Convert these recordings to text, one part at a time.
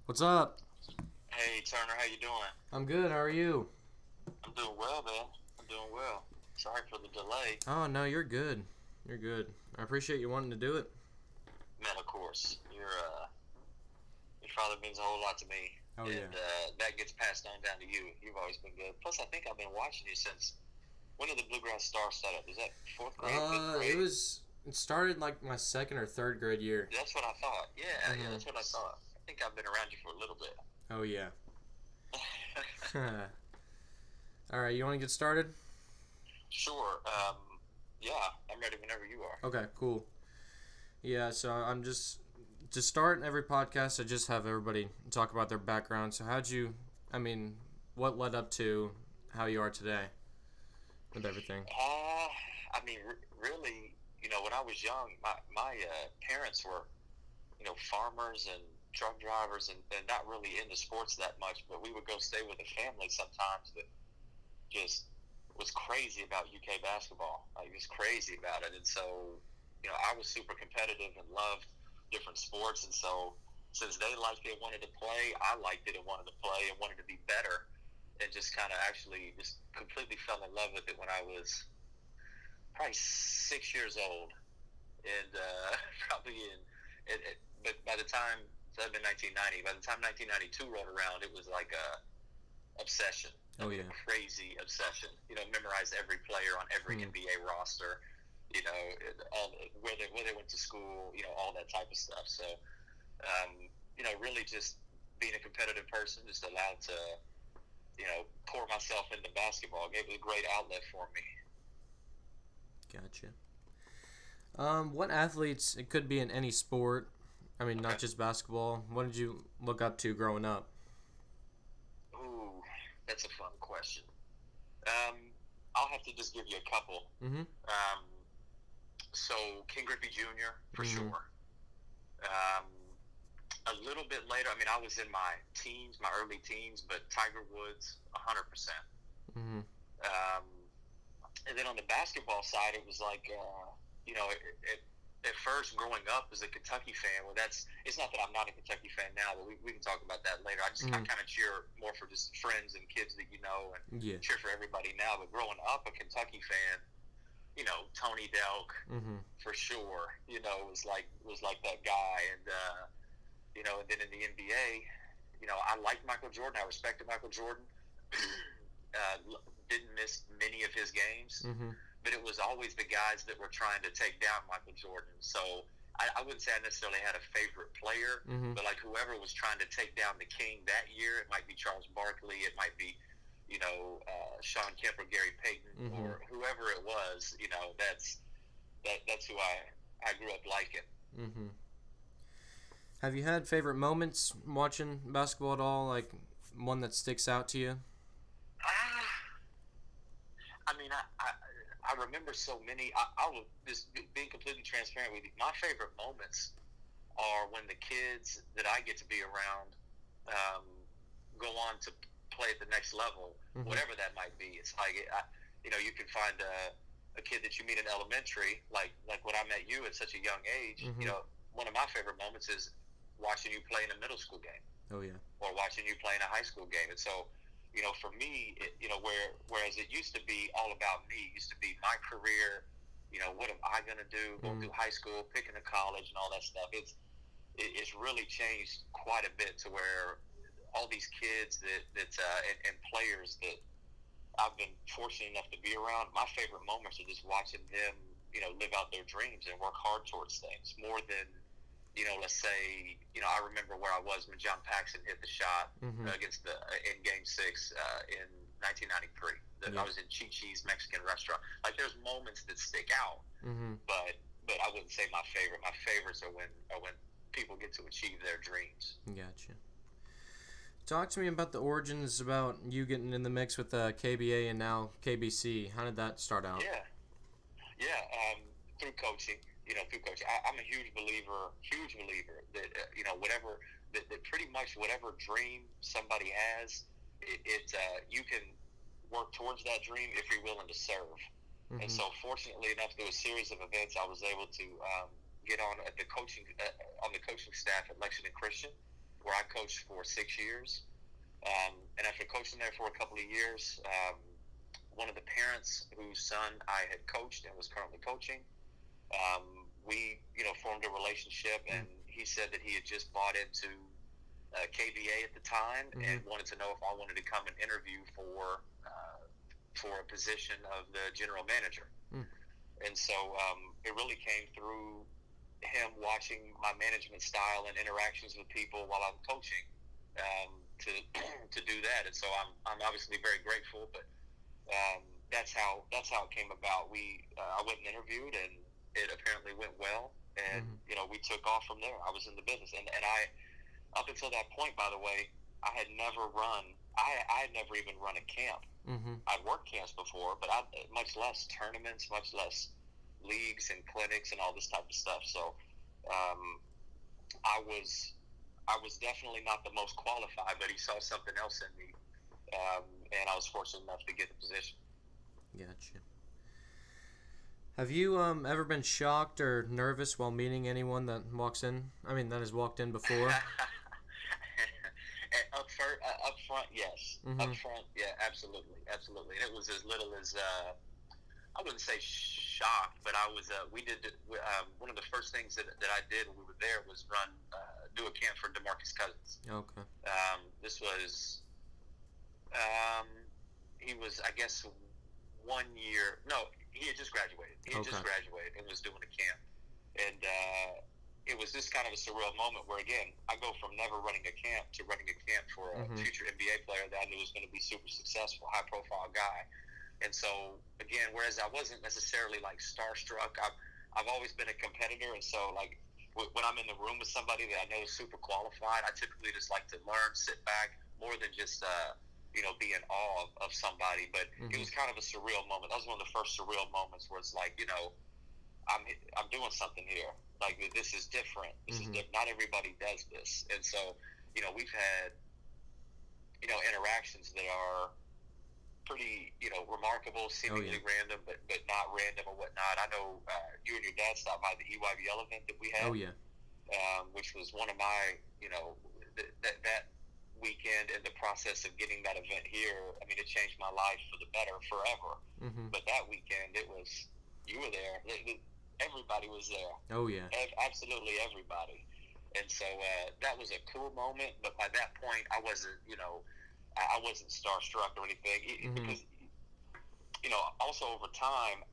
What's up? Hey Turner, how you doing? I'm good. How are you? I'm doing well, man. I'm doing well. Sorry for the delay. Oh, no, you're good. You're good. I appreciate you wanting to do it. Man, of course, your father means a whole lot to me, Oh, and yeah. that gets passed on down to you. You've always been good. Plus, I think I've been watching you since when did the Bluegrass Stars start up? Is that fourth grade, fifth grade? It started like my second or third grade year. That's what I thought. Yeah, Mm-hmm. that's what I thought. I think I've been around you for a little bit. Oh, yeah. All right, you want to get started? Sure. Yeah, I'm ready whenever you are. Okay, cool. Yeah, so I'm just to start every podcast. I just have everybody talk about their background. So I mean, what led up to how you are today with everything? Uh, really, when I was young, my parents were farmers and truck drivers and not really into sports that much, but we would go stay with a family sometimes that just was crazy about UK basketball. Like, was crazy about it. And so, I was super competitive and loved different sports. And so, since they liked it and wanted to play, I liked it and wanted to play and wanted to be better. And just kind of actually just completely fell in love with it when I was probably 6 years old. And probably but by the time, so that'd been 1990. By the time 1992 rolled around, it was like a obsession. I Oh, mean, yeah. a crazy obsession. Memorize every player on every Hmm. NBA roster. All where they went to school. All that type of stuff. So, really just being a competitive person, just allowed to, pour myself into basketball. Gave it a great outlet for me. Gotcha. What athletes? It could be in any sport. I mean, not Okay. just basketball. What did you look up to growing up? Ooh, that's a fun question. Um, I'll have to just give you a couple. Mm-hmm. Um, so King Griffey Jr. for Mm-hmm. sure. Um, a little bit later, I mean, I was in my teens, my early teens, but Tiger Woods, 100%. Mm-hmm. Um, and then on the basketball side, it was like, you know, at first growing up as a Kentucky fan, well, it's not that I'm not a Kentucky fan now, but we can talk about that later. I Mm-hmm. kind of cheer more for just friends and kids that you know and Yeah. cheer for everybody now. But growing up a Kentucky fan, Tony Delk Mm-hmm. for sure, was like that guy. And, and then in the NBA, I liked Michael Jordan. I respected Michael Jordan. Didn't miss many of his games, Mm-hmm. but it was always the guys that were trying to take down Michael Jordan. So I wouldn't say I necessarily had a favorite player, Mm-hmm. but like whoever was trying to take down the king that year, it might be Charles Barkley, it might be, Sean Kemp or Gary Payton Mm-hmm. or whoever it was. That's who I grew up liking. Mm-hmm. Have you had favorite moments watching basketball at all? Like one that sticks out to you? Ah, I mean, I remember so many. I will just being completely transparent with you. My favorite moments are when the kids that I get to be around um, go on to play at the next level, Mm-hmm. whatever that might be. It's like, you can find a kid that you meet in elementary, like when I met you at such a young age. Mm-hmm. One of my favorite moments is watching you play in a middle school game Oh, yeah. or watching you play in a high school game. And so, for me, whereas it used to be all about me, it used to be my career. What am I going to do? Going Mm-hmm. through high school, picking a college, and all that stuff. It's really changed quite a bit to where all these kids and players that I've been fortunate enough to be around. My favorite moments are just watching them, live out their dreams and work hard towards things more than, let's say, I remember where I was when John Paxson hit the shot Mm-hmm. against in Game Six in 1993. I Yeah. was in Chi Chi's Mexican restaurant. Like, there's moments that stick out, Mm-hmm. but I wouldn't say my favorite. My favorites are when people get to achieve their dreams. Gotcha. Talk to me about the origins about you getting in the mix with KBA and now KBC. How did that start out? Yeah, yeah. Through coaching, through coaching, I'm a huge believer that whatever that pretty much whatever dream somebody has, you can work towards that dream if you're willing to serve. And Mm-hmm. so, fortunately enough, through a series of events, I was able to get on the coaching staff at Lexington Christian. where I coached for 6 years. And after coaching there for a couple of years, one of the parents whose son I had coached and was currently coaching, we, formed a relationship, and he said that he had just bought into KVA at the time and wanted to know if I wanted to come and interview for a position of the general manager. And so it really came through him watching my management style and interactions with people while I'm coaching to do that. And so I'm obviously very grateful, but that's how it came about. I went and interviewed, and it apparently went well, and we took off from there. I was in the business, and I, up until that point, by the way, I had never even run a camp. I'd worked camps before, but much less tournaments, much less leagues and clinics and all this type of stuff. So I was definitely not the most qualified, but he saw something else in me, and I was fortunate enough to get the position. Gotcha. Have you ever been shocked or nervous while meeting anyone that walks in? I mean, that has walked in before. Up front, yes. Up front, yeah, absolutely. And it was as little as I wouldn't say shocked, but I was. One of the first things that I did when we were there was do a camp for DeMarcus Cousins. Okay. This was. He was, I guess, 1 year. No, he had just graduated. He had just graduated and was doing a camp, and it was this kind of a surreal moment where, again, I go from never running a camp to running a camp for a future NBA player that I knew was going to be super successful, high-profile guy. And so, again, whereas I wasn't necessarily, like, starstruck, I've always been a competitor, and so, like, when I'm in the room with somebody that I know is super qualified, I typically just like to learn, sit back, more than just, be in awe of somebody. But it was kind of a surreal moment. That was one of the first surreal moments where it's like, I'm doing something here. Like, this is different. This is different. Not everybody does this. And so, we've had, interactions that are pretty, remarkable, seemingly random, but not random or whatnot. I know you and your dad stopped by the EYBL event that we had. Oh, yeah. Which was one of my, that weekend, and the process of getting that event here, I mean, it changed my life for the better forever. But that weekend, you were there. Everybody was there. Oh, yeah. Absolutely everybody. And so that was a cool moment, but by that point, I wasn't, I wasn't starstruck or anything. Because, also over time,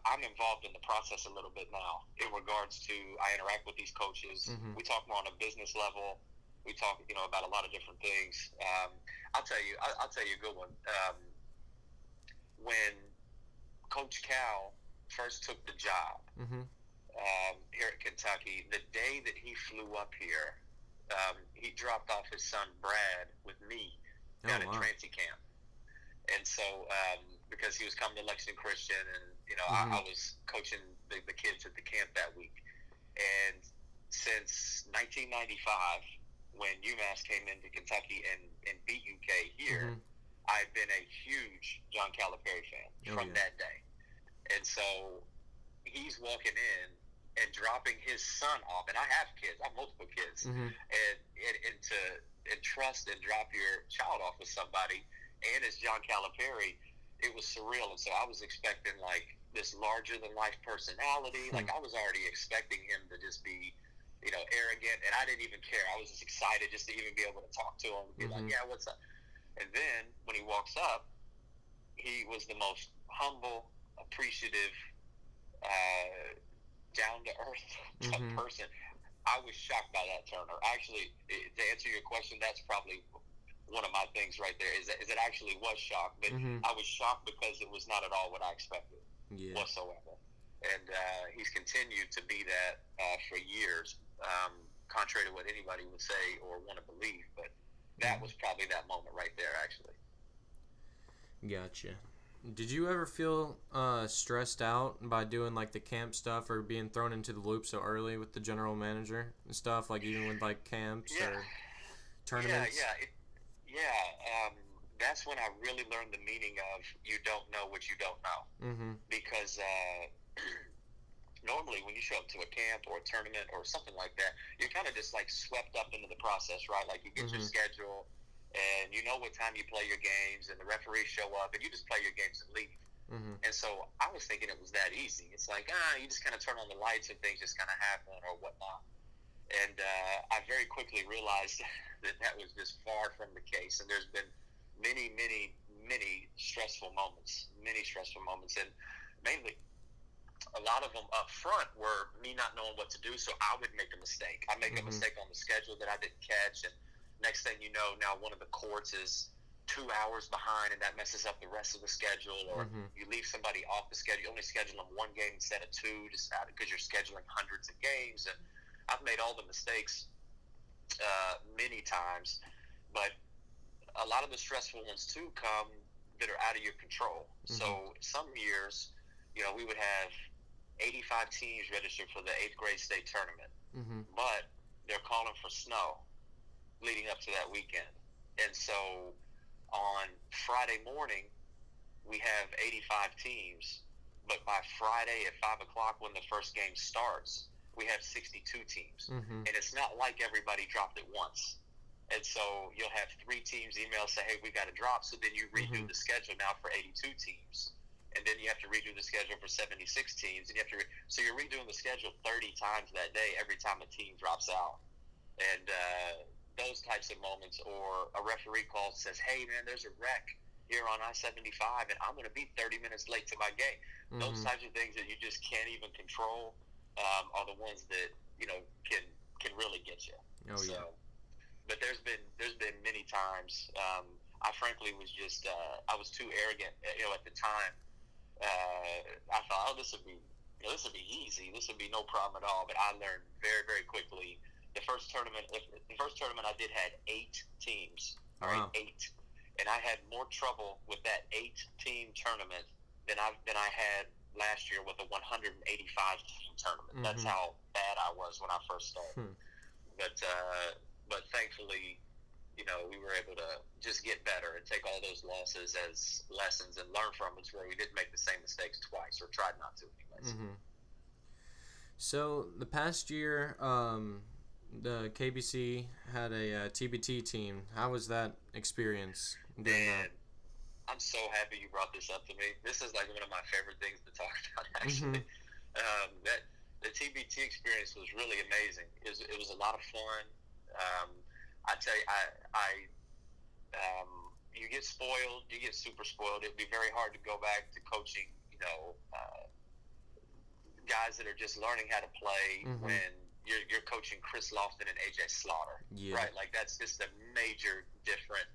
I'm involved in the process a little bit now in regards to, I interact with these coaches. We talk more on a business level. We talk, about a lot of different things. I'll tell you a good one. When Coach Cal first took the job here at Kentucky, the day that he flew up here, he dropped off his son Brad with me down at Trancy Camp. And so, because he was coming to Lexington Christian, and I was coaching the kids at the camp that week. And since 1995, when UMass came into Kentucky and beat UK here, I've been a huge John Calipari fan from that day. And so he's walking in and dropping his son off, and I have kids, I have multiple kids, and to entrust and drop your child off with somebody, and it's John Calipari, it was surreal. And so I was expecting, like, this larger-than-life personality. Like, I was already expecting him to just be, arrogant, and I didn't even care. I was just excited just to even be able to talk to him and be like, yeah, what's up? And then when he walks up, he was the most humble, appreciative, down-to-earth type person. I was shocked by that, Turner. Actually, to answer your question, that's probably one of my things right there, is that it actually was shocked. But I was shocked because it was not at all what I expected whatsoever. And he's continued to be that for years, contrary to what anybody would say or want to believe. But that was probably that moment right there, actually. Gotcha. Did you ever feel stressed out by doing, like, the camp stuff or being thrown into the loop so early with the general manager and stuff, like even with, like, camps or tournaments? That's when I really learned the meaning of you don't know what you don't know. Because normally when you show up to a camp or a tournament or something like that, you're kind of just like swept up into the process, right? Like you get your schedule and you know what time you play your games and the referees show up and you just play your games and leave. And so I was thinking it was that easy. It's like, you just kind of turn on the lights and things just kind of happen or whatnot. And I very quickly realized that was just far from the case. And there's been many, many, many stressful moments, and mainly a lot of them up front were me not knowing what to do, so I would make a mistake. I make a mistake on the schedule that I didn't catch, and next thing you know, now one of the courts is 2 hours behind, and that messes up the rest of the schedule. Or you leave somebody off the schedule, you only schedule them one game instead of two, just because you're scheduling hundreds of games. And I've made all the mistakes many times, but a lot of the stressful ones too come that are out of your control. So some years, we would have 85 teams registered for the 8th grade state tournament, but they're calling for snow leading up to that weekend. And so on Friday morning, we have 85 teams, but by Friday at 5 o'clock when the first game starts, we have 62 teams. And it's not like everybody dropped at once. And so you'll have 3 teams email say, hey, we got to drop. So then you redo the schedule now for 82 teams. And then you have to redo the schedule for 76 teams. And so you're redoing the schedule 30 times that day every time a team drops out. And those types of moments, or a referee calls and says, hey, man, there's a wreck here on I-75, and I'm going to be 30 minutes late to my game. Those types of things that you just can't even control are the ones that, can really get you. But there's been many times I frankly was just I was too arrogant. At the time, I thought, this would be easy. This would be no problem at all. But I learned very, very quickly. The first tournament I did had 8 teams. All right, 8, and I had more trouble with that 8-team tournament than I had last year with a 185-team tournament. That's how bad I was when I first started. But thankfully, we were able to just get better and take all those losses as lessons and learn from it, where we didn't make the same mistakes twice, or tried not to anyways. So the past year, the KBC had a TBT team. How was that experience doing that? I'm so happy you brought this up to me. This is like one of my favorite things to talk about, actually. That the TBT experience was really amazing. It was a lot of fun. I tell you, you get spoiled. You get super spoiled. It'd be very hard to go back to coaching, guys that are just learning how to play when you're coaching Chris Lofton and AJ Slaughter, right? Like that's just a major different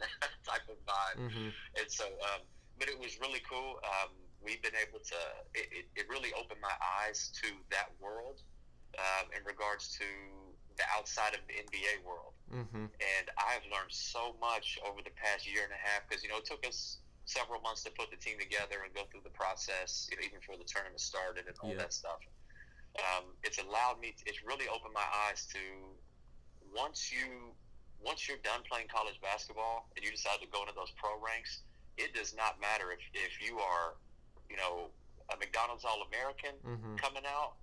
type of vibe. And so, but it was really cool. We've been able to. It really opened my eyes to that world in regards to the outside of the NBA world. And I've learned so much over the past year and a half, because it took us several months to put the team together and go through the process, even before the tournament started and all that stuff. It's allowed me. It's really opened my eyes to once you're done playing college basketball and you decide to go into those pro ranks, it does not matter if you are, a McDonald's All-American coming out,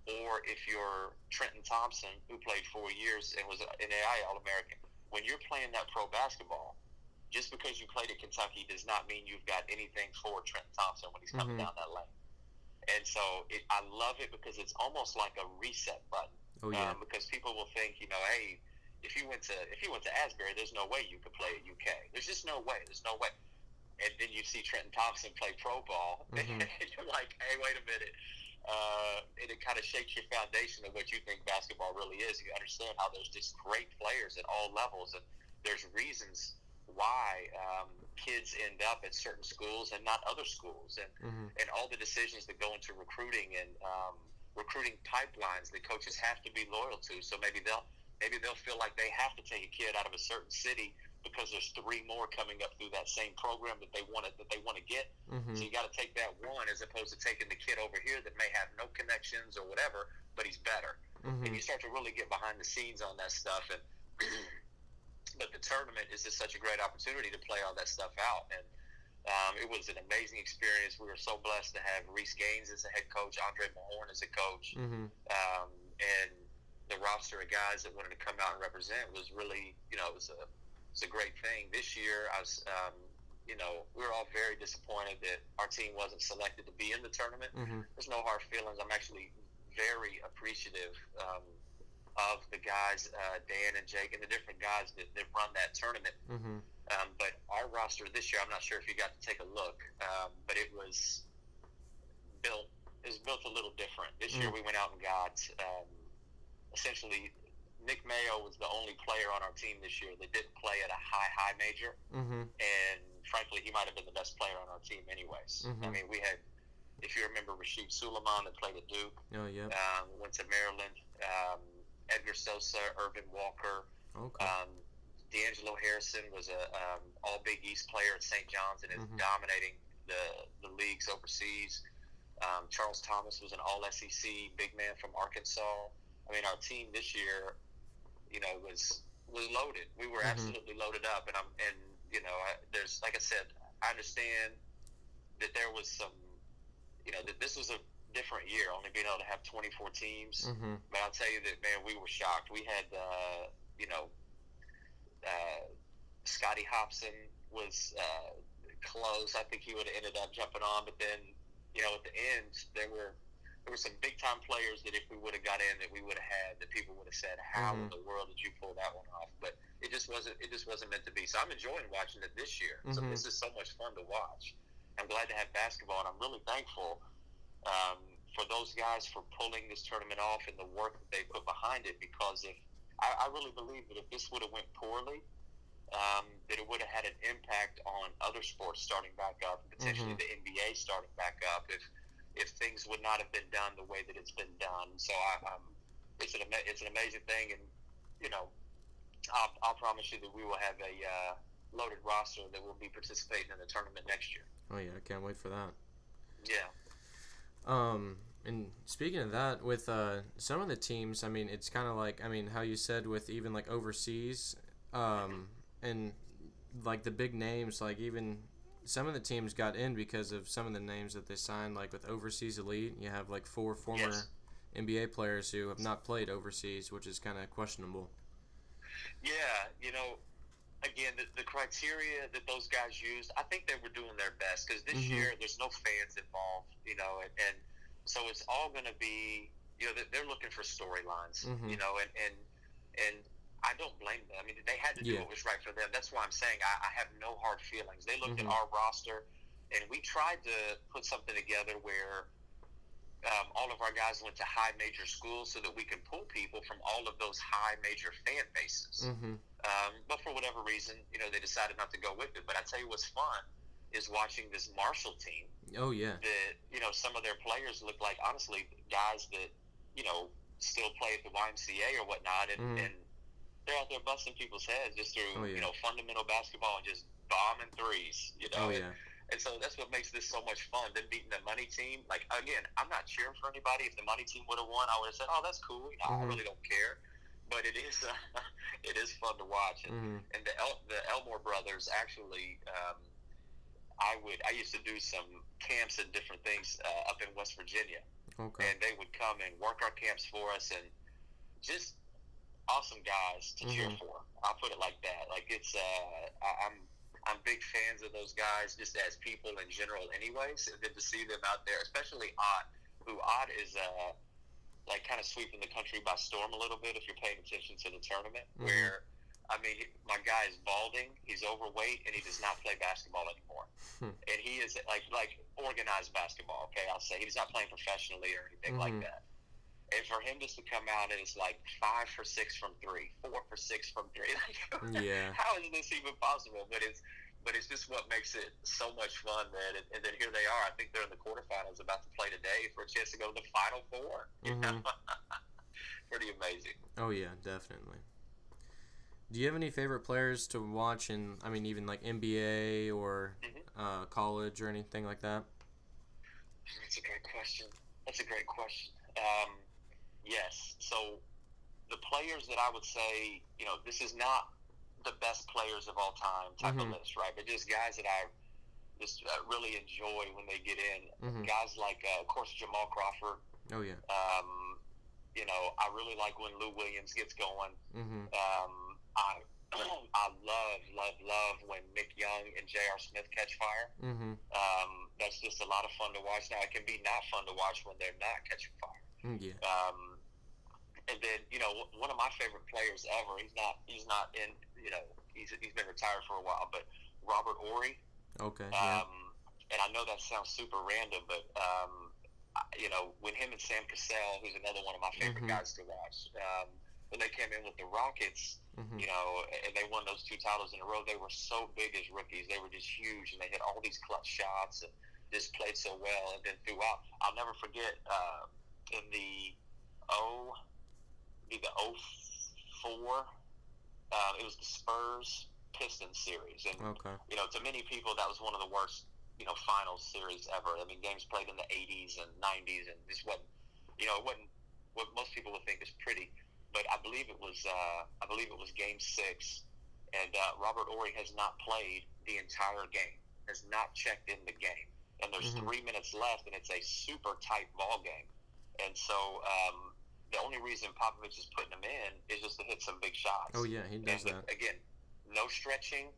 or if you're Trenton Thompson, who played 4 years and was an AI All-American. When you're playing that pro basketball, just because you played at Kentucky does not mean you've got anything for Trenton Thompson when he's coming down that lane. And so I love it because it's almost like a reset button. Because people will think, hey, if you went to Asbury, there's no way you could play at UK. There's just no way. There's no way. And then you see Trenton Thompson play pro ball, and you're like, hey, wait a minute. And it kind of shakes your foundation of what you think basketball really is. You understand how there's just great players at all levels, and there's reasons why kids end up at certain schools and not other schools, and all the decisions that go into recruiting and recruiting pipelines that coaches have to be loyal to. So maybe they'll feel like they have to take a kid out of a certain city because there's 3 more coming up through that same program that they want to get. So you got to take that one as opposed to taking the kid over here that may have no connections or whatever, but he's better. And you start to really get behind the scenes on that stuff. And but the tournament is just such a great opportunity to play all that stuff out. And It was an amazing experience. We were so blessed to have Reese Gaines as a head coach, Andre Mahorn as a coach, and the roster of guys that wanted to come out and represent was really, it was a great thing. This year, I was, we were all very disappointed that our team wasn't selected to be in the tournament. There's no hard feelings. I'm actually very appreciative of the guys, Dan and Jake, and the different guys that run that tournament. But our roster this year, I'm not sure if you got to take a look, but it was built a little different. This year we went out and got essentially Nick Mayo was the only player on our team this year that didn't play at a high major, and frankly, he might have been the best player on our team anyways. I mean, we had, if you remember, Rashid Suleiman that played at Duke, went to Maryland, Edgar Sosa, Irvin Walker, D'Angelo Harrison was a all Big East player at St. John's and is dominating the leagues overseas. Charles Thomas was an all SEC big man from Arkansas. I mean, our team this year, was loaded. We were absolutely loaded up, and there's, like I said, I understand that there was some, that this was a different year, only being able to have 24 teams. But I'll tell you that, man, we were shocked. We had, Scotty Hobson was close. I think he would have ended up jumping on, but then, at the end, there were some big time players that if we would have got in, that we would have had, that people would have said, "How in the world did you pull that one off?" But it just wasn't meant to be. So I'm enjoying watching it this year. So this is so much fun to watch. I'm glad to have basketball, and I'm really thankful for those guys for pulling this tournament off and the work that they put behind it. Because I really believe that if this would have went poorly, that it would have had an impact on other sports starting back up, and potentially the NBA starting back up if things would not have been done the way that it's been done. So it's an amazing thing, and I'll promise you that we will have a loaded roster that will be participating in the tournament next year. Oh yeah, I can't wait for that. Yeah. And speaking of that, with some of the teams, I mean, it's kind of like, how you said with even like overseas, and like the big names, like even some of the teams got in because of some of the names that they signed, like with Overseas Elite. You have like 4 former NBA players who have not played overseas, which is kind of questionable. Yeah, again, the criteria that those guys used, I think they were doing their best, because this year there's no fans involved, and so it's all going to be, they're looking for storylines, and I don't blame them. I mean, they had to do what was right for them. That's why I'm saying I have no hard feelings. They looked at our roster, and we tried to put something together where all of our guys went to high major schools so that we can pull people from all of those high major fan bases. But for whatever reason, they decided not to go with it. But I tell you what's fun is watching this Marshall team. Oh, yeah. That, some of their players look like, honestly, guys that, still play at the YMCA or whatnot, and they're out there busting people's heads just through, fundamental basketball and just bombing threes, Oh, yeah. And so that's what makes this so much fun. Then beating the money team, like, again, I'm not cheering for anybody. If the money team would have won, I would have said, "Oh, that's cool. I really don't care." But it is fun to watch. And the Elmore brothers actually, I used to do some camps and different things up in West Virginia. Okay. And they would come and work our camps for us, and just awesome guys to cheer for. I'll put it like that. Like, it's I'm big fans of those guys just as people in general anyways, and then to see them out there, especially Ott is like kind of sweeping the country by storm a little bit if you're paying attention to the tournament, where my guy is balding, he's overweight, and he does not play basketball anymore. And he is like organized basketball, okay, I'll say. He's not playing professionally or anything like that. And for him just to come out and it's like 5 for 6 from 3, 4 for 6 from 3. Yeah. How is this even possible? But it's just what makes it so much fun, man. And then here they are. I think they're in the quarterfinals, about to play today for a chance to go to the Final Four. Pretty amazing. Oh yeah, definitely. Do you have any favorite players to watch in, even like NBA or college or anything like that? That's a great question. Yes. So the players that I would say, this is not the best players of all time type of list, right? But just guys that I just really enjoy when they get in. Mm-hmm. Guys like, of course, Jamal Crawford. Oh yeah. You know, I really like when Lou Williams gets going. Mm-hmm. I love when Mick Young and J.R. Smith catch fire. Mm-hmm. That's just a lot of fun to watch. Now, it can be not fun to watch when they're not catching fire. Yeah. And then, you know, one of my favorite players ever, he's not in, you know, he's been retired for a while, but Robert Ory. Okay. Yeah. And I know that sounds super random, but, you know, when him and Sam Cassell, who's another one of my favorite Mm-hmm. guys to watch, when they came in with the Rockets, Mm-hmm. you know, and they won those 2 titles in a row, they were so big as rookies. They were just huge, and they hit all these clutch shots and just played so well. And then throughout, I'll never forget in the 04, it was the Spurs Pistons series, and Okay. you know, to many people, that was one of the worst, you know, finals series ever. I mean, games played in the 80s and 90s, and this wasn't, you know, it wasn't what most people would think is pretty. But I believe it was Game 6, and Robert Ory has not played the entire game, has not checked in the game, and there's Mm-hmm. 3 minutes left, and it's a super tight ball game, and so the only reason Popovich is putting him in is just to hit some big shots. Oh yeah, he does And that. again, no stretching,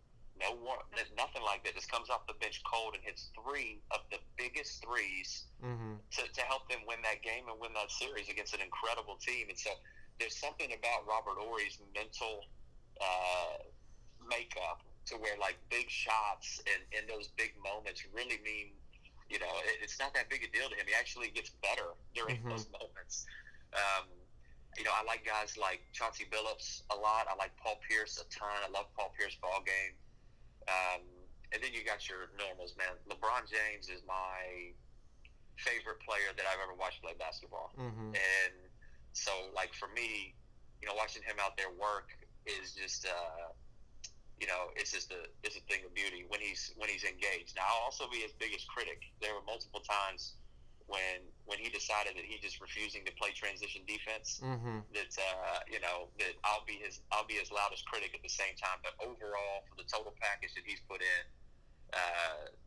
nothing like that. Just comes off the bench cold and hits 3 of the biggest threes Mm-hmm. to help them win that game and win that series against an incredible team. And so there's something about Robert Ory's mental makeup to where, like, big shots and those big moments really mean, you know, it's not that big a deal to him. He actually gets better during Mm-hmm. those moments. You know, I like guys like Chauncey Billups a lot. I like Paul Pierce a ton. I love Paul Pierce ball game. And then you got your normals, man. LeBron James is my favorite player that I've ever watched play basketball. Mm-hmm. And so, like, for me, you know, watching him out there work is just, you know, it's a thing of beauty when he's engaged. Now, I'll also be his biggest critic. There were multiple times when he decided that he just refusing to play transition defense. Mm-hmm. That you know, that I'll be his loudest critic at the same time. But overall, for the total package that he's put in,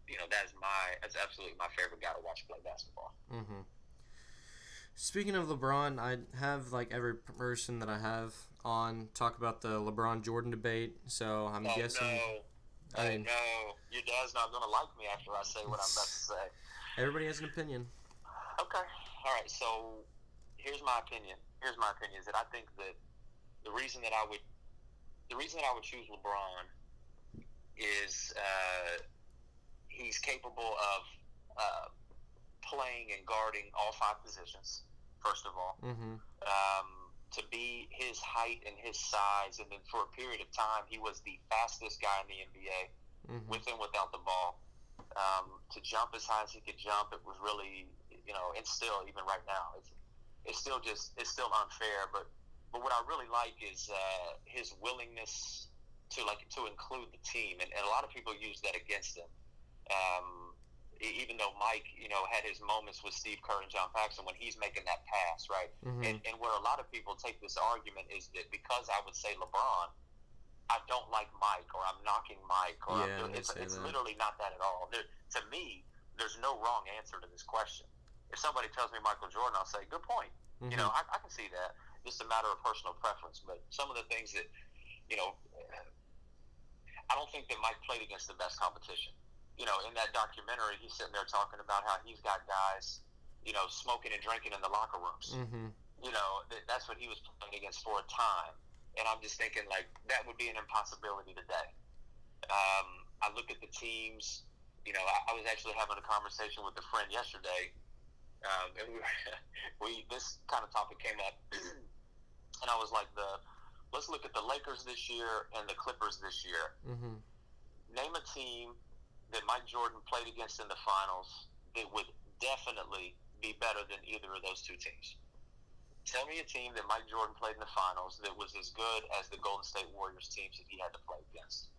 you know, that's absolutely my favorite guy to watch play basketball. Mm-hmm. Speaking of LeBron, I have, like, every person that I have on talk about the LeBron Jordan debate. So I'm guessing. No. I mean, No, your dad's not going to like me after I say what I'm about to say. everybody has an opinion. Okay. All right. So here's my opinion. Is that I think that the reason that I would choose LeBron is he's capable of playing and guarding all 5 positions. First of all, Mm-hmm. to be his height and his size, and then for a period of time, he was the fastest guy in the NBA, Mm-hmm. with and without the ball. To jump as high as he could jump, it was really, you know, and still, even right now, it's still unfair. But what I really like is his willingness to include the team, and a lot of people use that against him. Even though Mike, you know, had his moments with Steve Kerr and John Paxson when he's making that pass, right? Mm-hmm. And where a lot of people take this argument is that because I would say LeBron, I don't like Mike, or I'm knocking Mike, or Yeah, it's that. literally not that at all. To me, there's no wrong answer to this question. If somebody tells me Michael Jordan, I'll say, good point. Mm-hmm. You know, I can see that. Just a matter of personal preference. But some of the things that, you know, I don't think that Mike played against the best competition. You know, in that documentary, he's sitting there talking about how he's got guys, you know, smoking and drinking in the locker rooms. Mm-hmm. You know, that's what he was playing against for a time. And I'm just thinking, like, that would be an impossibility today. I look at the teams. You know, I was actually having a conversation with a friend yesterday, and this kind of topic came up, and I was like, let's look at the Lakers this year and the Clippers this year. Mm-hmm. Name a team that Mike Jordan played against in the finals that would definitely be better than either of those two teams. Tell me a team that Mike Jordan played in the finals that was as good as the Golden State Warriors teams that he had to play against.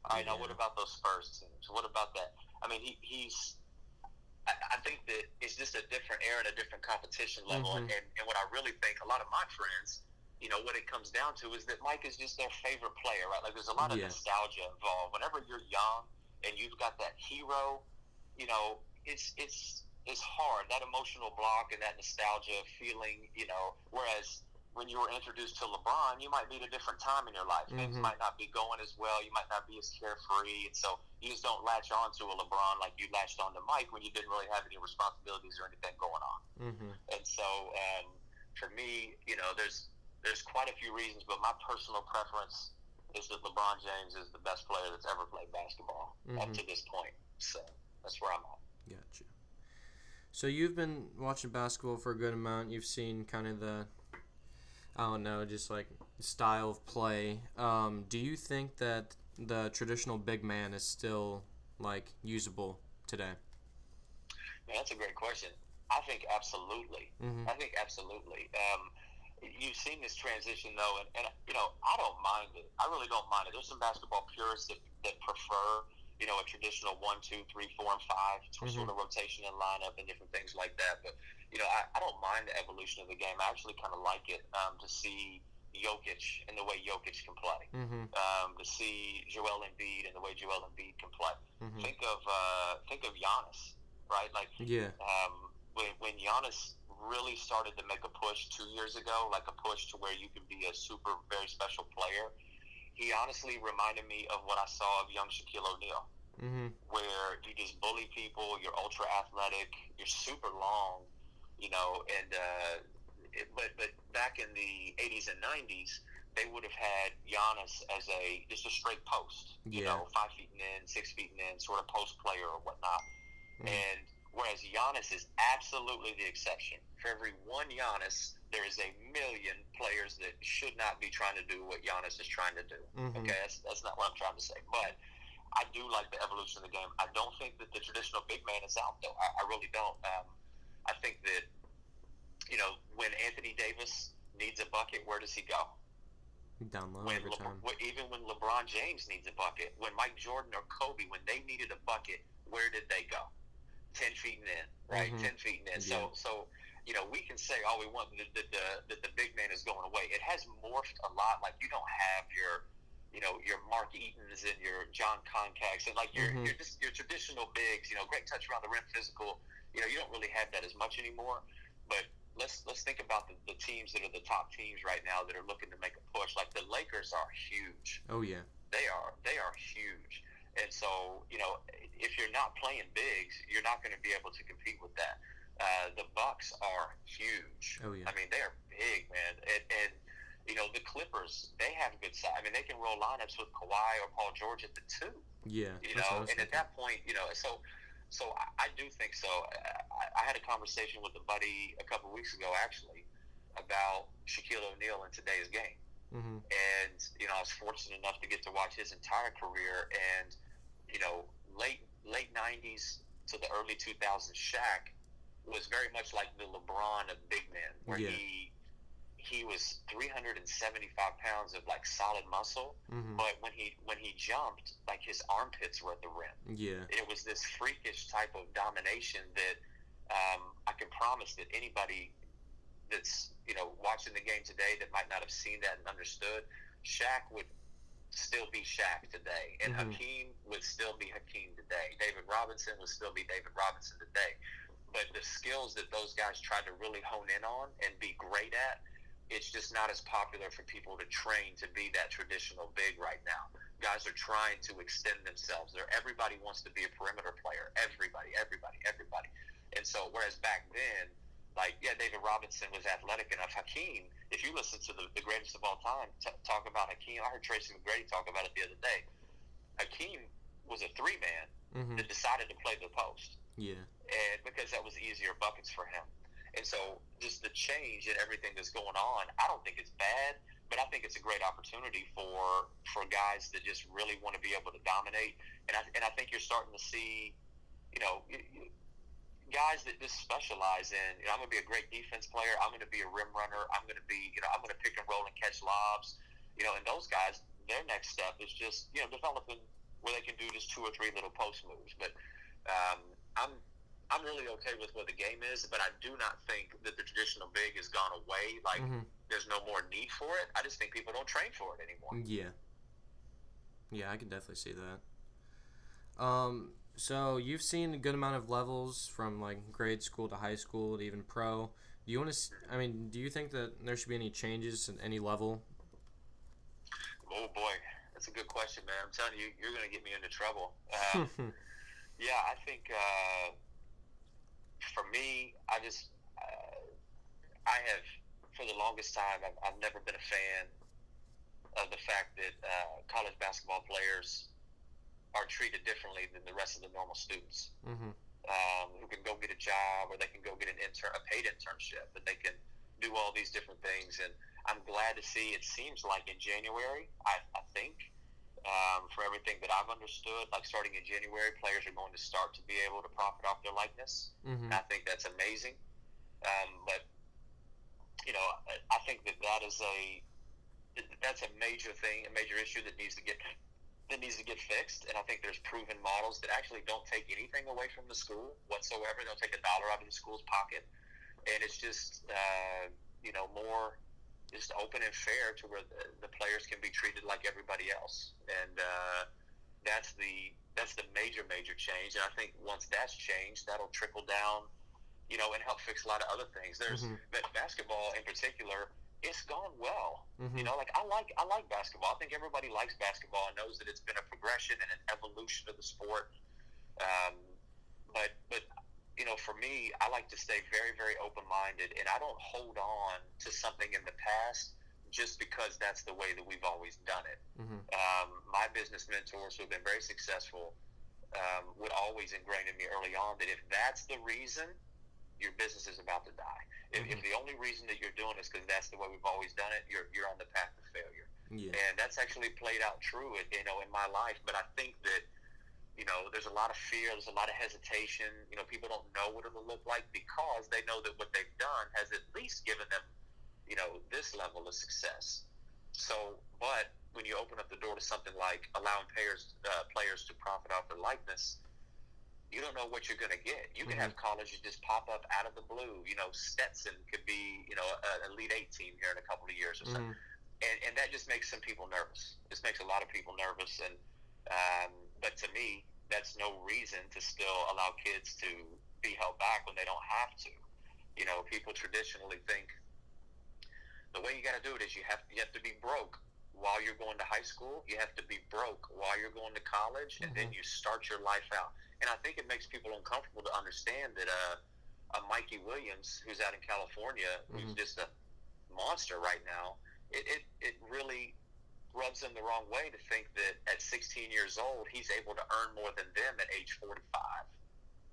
All right, now what about those Spurs teams? What about that? I mean, I think that it's just a different era and a different competition level. Mm-hmm. And what I really think, a lot of my friends, you know, what it comes down to is that Mike is just their favorite player, right? Like, there's a lot of nostalgia involved. Whenever you're young and you've got that hero, you know, it's hard, that emotional block and that nostalgia feeling, you know. Whereas when you were introduced to LeBron, you might be at a different time in your life. Things might not be going as well. You might not be as carefree, and so you just don't latch on to a LeBron like you latched on to Mike when you didn't really have any responsibilities or anything going on. And so for me, you know, there's quite a few reasons, but my personal preference is that LeBron James is the best player that's ever played basketball up to this point. So that's where I'm at. Gotcha. So you've been watching basketball for a good amount. You've seen kind of the, I don't know, just like style of play. Do you think that the traditional big man is still like usable today? Man, that's a great question. I think absolutely. I think absolutely. You've seen this transition though, and you know, I don't mind it. I really don't mind it. There's some basketball purists that prefer, you know, a traditional 1, 2, 3, 4, and 5 sort of rotation and lineup and different things like that. But you know, I don't mind the evolution of the game. I actually kind of like it to see Jokic and the way Jokic can play, to see Joel Embiid and the way Joel Embiid can play. Think of Giannis, right? Like when Giannis really started to make a push 2 years ago, like a push to where you could be a super, very special player, he honestly reminded me of what I saw of young Shaquille O'Neal, where you just bully people, you're ultra athletic, you're super long, you know, and but back in the 80s and 90s, they would have had Giannis as just a straight post, you know, 5 feet in, 6 feet in, sort of post player or whatnot. And whereas Giannis is absolutely the exception. For every one Giannis, there is a million players that should not be trying to do what Giannis is trying to do. Okay, that's not what I'm trying to say. But I do like the evolution of the game. I don't think that the traditional big man is out, though. I really don't. I think that, you know, when Anthony Davis needs a bucket, where does he go? Down low every time. Even when LeBron James needs a bucket, when Mike Jordan or Kobe, when they needed a bucket, where did they go? 10 feet and in, right? 10 feet and in. Yeah. So, you know, we can say all we want that the big man is going away. It has morphed a lot. Like, you don't have your, you know, your Mark Eatons and your John Concacs and like your traditional bigs. You know, great touch around the rim, physical. You know, you don't really have that as much anymore. But let's think about the teams that are the top teams right now that are looking to make a push. Like the Lakers are huge. Oh yeah, they are huge. And so, you know, if you're not playing bigs, you're not going to be able to compete with that. The Bucks are huge. Oh yeah. I mean, they are big, man. And you know, the Clippers, they have good side. I mean, they can roll lineups with Kawhi or Paul George at the 2. Yeah. You know, and at that point, you know, so I do think so. I had a conversation with a buddy a couple of weeks ago, actually, about Shaquille O'Neal in today's game. And, you know, I was fortunate enough to get to watch his entire career. And, you know, late 90s to the early 2000s, Shaq was very much like the LeBron of big men, where he was 375 pounds of like solid muscle, but when he jumped, like his armpits were at the rim. Yeah, it was this freakish type of domination that I can promise that anybody that's, you know, watching the game today that might not have seen that and understood, Shaq would still be Shaq today, and Hakeem would still be Hakeem today. David Robinson would still be David Robinson today. But the skills that those guys tried to really hone in on and be great at, it's just not as popular for people to train to be that traditional big right now. Guys are trying to extend themselves. Everybody wants to be a perimeter player. Everybody. And so, whereas back then, like, yeah, David Robinson was athletic enough. Hakeem, if you listen to the greatest of all time talk about Hakeem, I heard Tracy McGrady talk about it the other day. Hakeem was a 3-man that decided to play the post. Yeah. And because that was easier buckets for him. And so just the change and everything that's going on, I don't think it's bad, but I think it's a great opportunity for guys that just really want to be able to dominate. And I think you're starting to see, you know, guys that just specialize in, you know, I'm going to be a great defense player, I'm going to be a rim runner, I'm going to be, you know, I'm going to pick and roll and catch lobs, you know, and those guys, their next step is just, you know, developing where they can do just 2 or 3 little post moves. But I'm really okay with what the game is, but I do not think that the traditional big has gone away. Like, there's no more need for it. I just think people don't train for it anymore. Yeah. Yeah, I can definitely see that. So you've seen a good amount of levels from like grade school to high school to even pro. Do you want to? I mean, do you think that there should be any changes at any level? Oh boy, that's a good question, man. I'm telling you, you're going to get me into trouble. Yeah, I think for me, I have for the longest time, I've never been a fan of the fact that college basketball players are treated differently than the rest of the normal students. Mm-hmm. Who can go get a job, or they can go get a paid internship, and they can do all these different things. And I'm glad to see. It seems like in January, I think, for everything that I've understood, like starting in January, players are going to start to be able to profit off their likeness. Mm-hmm. I think that's amazing. But you know, I think that's a major thing, a major issue that needs to get fixed. And I think there's proven models that actually don't take anything away from the school whatsoever. They don't take a dollar out of the school's pocket, and it's just more just open and fair to where the players can be treated like everybody else. And that's the major change. And I think once that's changed, that'll trickle down, and help fix a lot of other things. There's basketball in particular. It's gone well. Mm-hmm. Like I like basketball. I think everybody likes basketball and knows that it's been a progression and an evolution of the sport. But for me, I like to stay very, very open-minded, and I don't hold on to something in the past just because that's the way that we've always done it. Mm-hmm. My business mentors who have been very successful would always ingrain in me early on that if that's the reason, your business is about to die. If the only reason that you're doing it is because that's the way we've always done it, you're on the path to failure. Yeah. And that's actually played out true, in my life. But I think that, there's a lot of fear, there's a lot of hesitation. People don't know what it'll look like because they know that what they've done has at least given them, this level of success. So, but when you open up the door to something like allowing players to profit off their likeness, you don't know what you're going to get. You can have colleges just pop up out of the blue. Stetson could be, an Elite Eight team here in a couple of years or something. And that just makes some people nervous. This makes a lot of people nervous. And but to me, that's no reason to still allow kids to be held back when they don't have to. People traditionally think the way you got to do it is you have to be broke while you're going to high school. You have to be broke while you're going to college, and then you start your life out. And I think it makes people uncomfortable to understand that a Mikey Williams, who's out in California, who's just a monster right now, it really rubs them the wrong way to think that at 16 years old, he's able to earn more than them at age 45.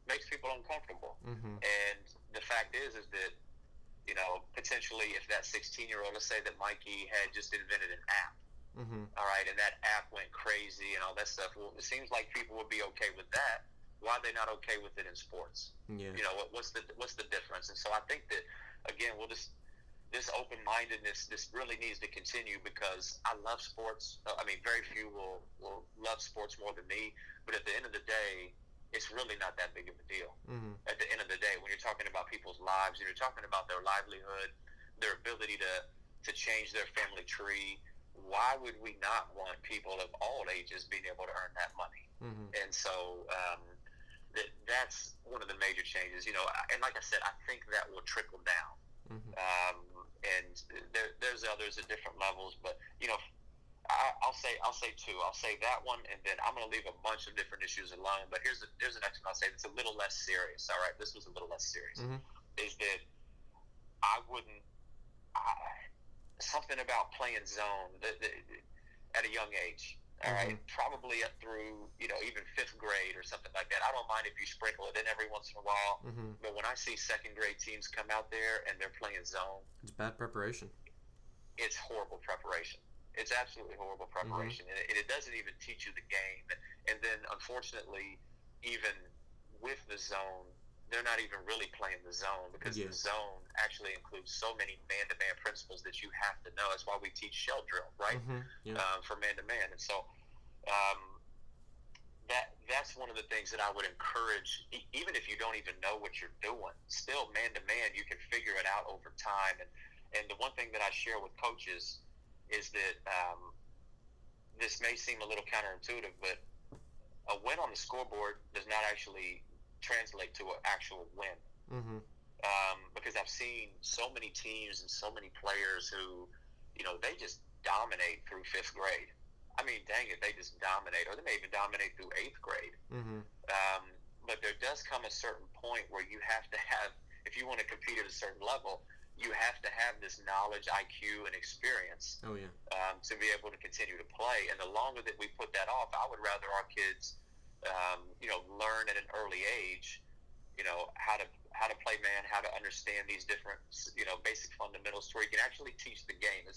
Makes people uncomfortable. And the fact is that, potentially if that 16-year-old, let's say that Mikey had just invented an app, all right, and that app went crazy and all that stuff. Well, it seems like people would be okay with that. Why are they not okay with it in sports? Yeah. What's the difference? And so I think that, again, this open-mindedness, this really needs to continue because I love sports. I mean, very few will love sports more than me, but at the end of the day, it's really not that big of a deal. At the end of the day, when you're talking about people's lives, and you're talking about their livelihood, their ability to change their family tree, why would we not want people of all ages being able to earn that money? And so that's one of the major changes, and like I said, I think that will trickle down. And there's others at different levels, but I'll say two. I'll say that one, and then I'm going to leave a bunch of different issues alone. But here's the next one I'll say that's a little less serious. All right, this was a little less serious. Is that something about playing zone at a young age. All right, probably up through even fifth grade or something like that. I don't mind if you sprinkle it in every once in a while, but when I see second grade teams come out there and they're playing zone, it's bad preparation. It's horrible preparation. It's absolutely horrible preparation, and it doesn't even teach you the game. And then, unfortunately, even with the zone, they're not even really playing the zone because the zone actually includes so many man-to-man principles that you have to know. That's why we teach shell drill, right? For man-to-man. And so that's one of the things that I would encourage, even if you don't even know what you're doing, still man-to-man, you can figure it out over time. And the one thing that I share with coaches is that this may seem a little counterintuitive, but a win on the scoreboard does not actually translate to an actual win. Mm-hmm. Because I've seen so many teams and so many players who, they just dominate through fifth grade. I mean, dang it, they just dominate, or they may even dominate through eighth grade. Mm-hmm. But there does come a certain point where you have to have, if you want to compete at a certain level, you have to have this knowledge, IQ, and experience to be able to continue to play. And the longer that we put that off, I would rather our kids, learn at an early age, how to play man, how to understand these different, basic fundamentals to where you can actually teach the game.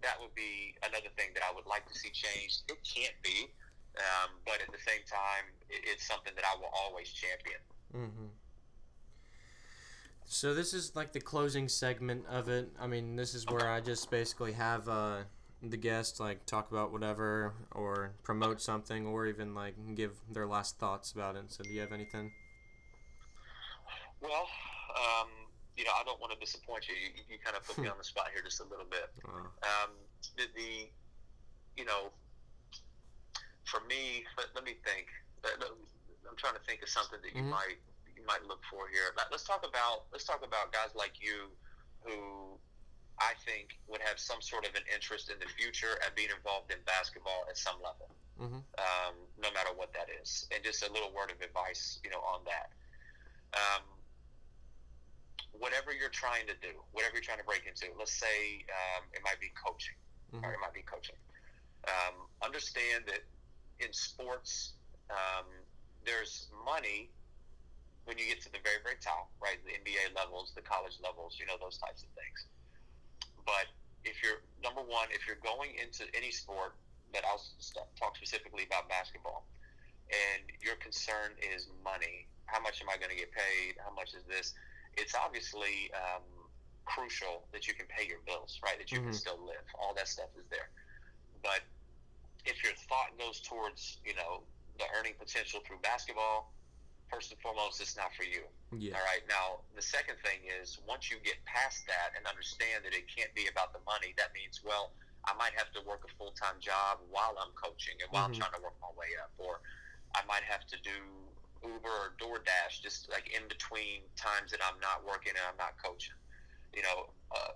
That would be another thing that I would like to see changed. It can't be, but at the same time, it's something that I will always champion. Mm-hmm. So this is like the closing segment of it. I mean, this is where I just basically have the guest like talk about whatever or promote something or even like give their last thoughts about it. So do you have anything? Well, I don't want to disappoint you. You kind of put me on the spot here just a little bit. For me, let me think. I'm trying to think of something that you might look for here. Let's talk about guys like you who I think would have some sort of an interest in the future at being involved in basketball at some level, no matter what that is. And just a little word of advice, on that. Whatever you're trying to do, whatever you're trying to break into, let's say it might be coaching, or it might be coaching. Understand that in sports, there's money when you get to the very, very top, right? The NBA levels, the college levels, those types of things. But if you're going into any sport, but I'll talk specifically about basketball, and your concern is money, how much am I going to get paid? How much is this? It's obviously crucial that you can pay your bills, right? That you can still live. All that stuff is there. But if your thought goes towards, the earning potential through basketball, first and foremost, it's not for you. Yeah. All right. Now, the second thing is once you get past that and understand that it can't be about the money, that means, well, I might have to work a full-time job while I'm coaching and while I'm trying to work my way up, or I might have to do Uber or DoorDash just like in between times that I'm not working and I'm not coaching.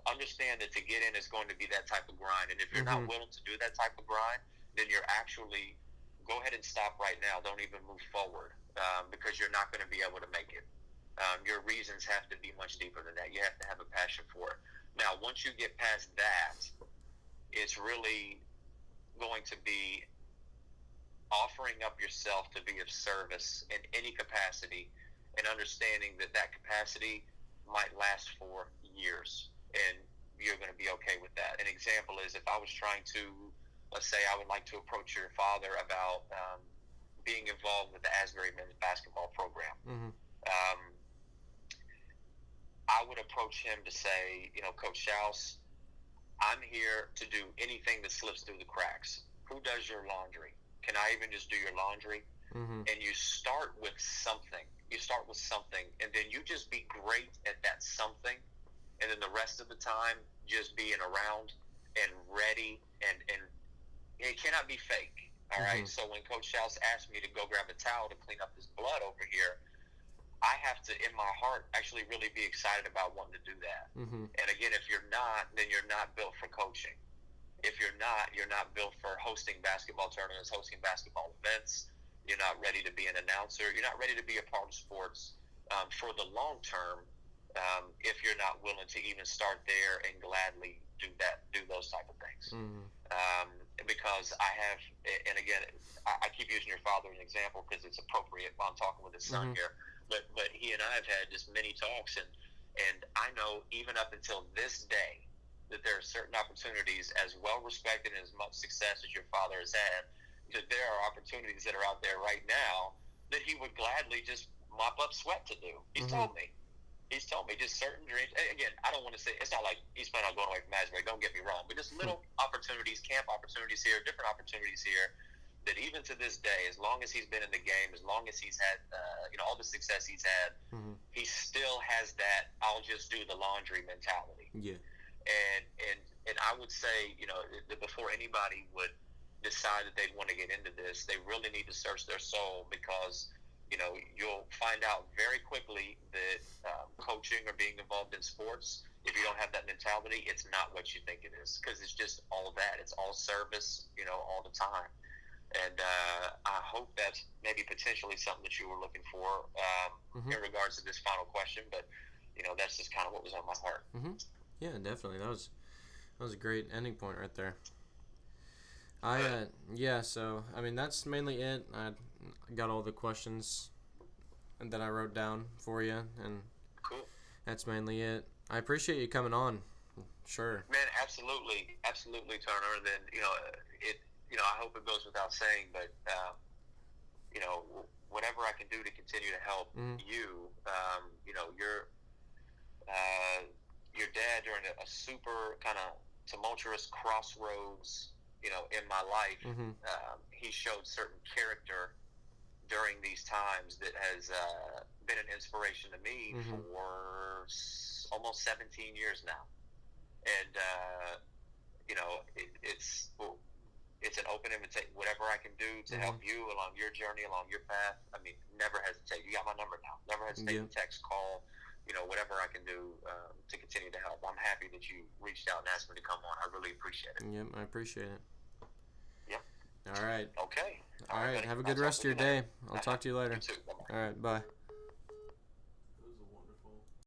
Understand that to get in is going to be that type of grind, and if you're not willing to do that type of grind, then you're actually go ahead and stop right now. Don't even move forward because you're not going to be able to make it. Your reasons have to be much deeper than that. You have to have a passion for it. Now, once you get past that, it's really going to be offering up yourself to be of service in any capacity and understanding that capacity might last for years and you're going to be okay with that. An example is if I was trying to, let's say I would like to approach your father about being involved with the Asbury men's basketball program. I would approach him to say, Coach Schaus, I'm here to do anything that slips through the cracks. Who does your laundry? Can I even just do your laundry? And you start with something. And then you just be great at that something. And then the rest of the time, just being around and ready. And it cannot be fake. All right? So when Coach Schaus asked me to go grab a towel to clean up this blood over here, I have to, in my heart, actually really be excited about wanting to do that. And again, if you're not, then you're not built for coaching. If you're not built for hosting basketball tournaments, hosting basketball events. You're not ready to be an announcer. You're not ready to be a part of sports for the long term if you're not willing to even start there and gladly do those type of things. Because I have, and again, I keep using your father as an example because it's appropriate while I'm talking with his son here. But he and I have had just many talks, and I know even up until this day that there are certain opportunities, as well respected and as much success as your father has had, that there are opportunities that are out there right now that he would gladly just mop up sweat to do. He's told me just certain dreams. Again, I don't want to say it's not like he's planning on going away from Asbury. Don't get me wrong, but just little opportunities, camp opportunities here, different opportunities here. That even to this day, as long as he's been in the game, as long as he's had all the success he's had, he still has that I'll just do the laundry mentality. Yeah. And I would say, before anybody would decide that they want to get into this, they really need to search their soul, because you'll find out very quickly that coaching or being involved in sports, if you don't have that mentality, it's not what you think it is, because it's just all that. It's all service, all the time. And I hope that's maybe potentially something that you were looking for in regards to this final question. But that's just kind of what was on my heart. Yeah, definitely. That was a great ending point right there. So I mean, that's mainly it. I got all the questions that I wrote down for you, and cool. That's mainly it. I appreciate you coming on. Sure. Man, absolutely, Turner. And then I hope it goes without saying, but whatever I can do to continue to help you, your dad during a super kind of tumultuous crossroads, in my life, he showed certain character during these times that has been an inspiration to me for almost 17 years now. And, it's an open invitation. Whatever I can do to help you along your journey, along your path, I mean, never hesitate. You got my number now. Never hesitate to text, call, whatever I can do to continue to help. I'm happy that you reached out and asked me to come on. I really appreciate it. Yep, I appreciate it. Yep. All right. Okay. All right. Have a good rest of your day. I'll talk to you later. You too. Bye-bye. All right. Bye.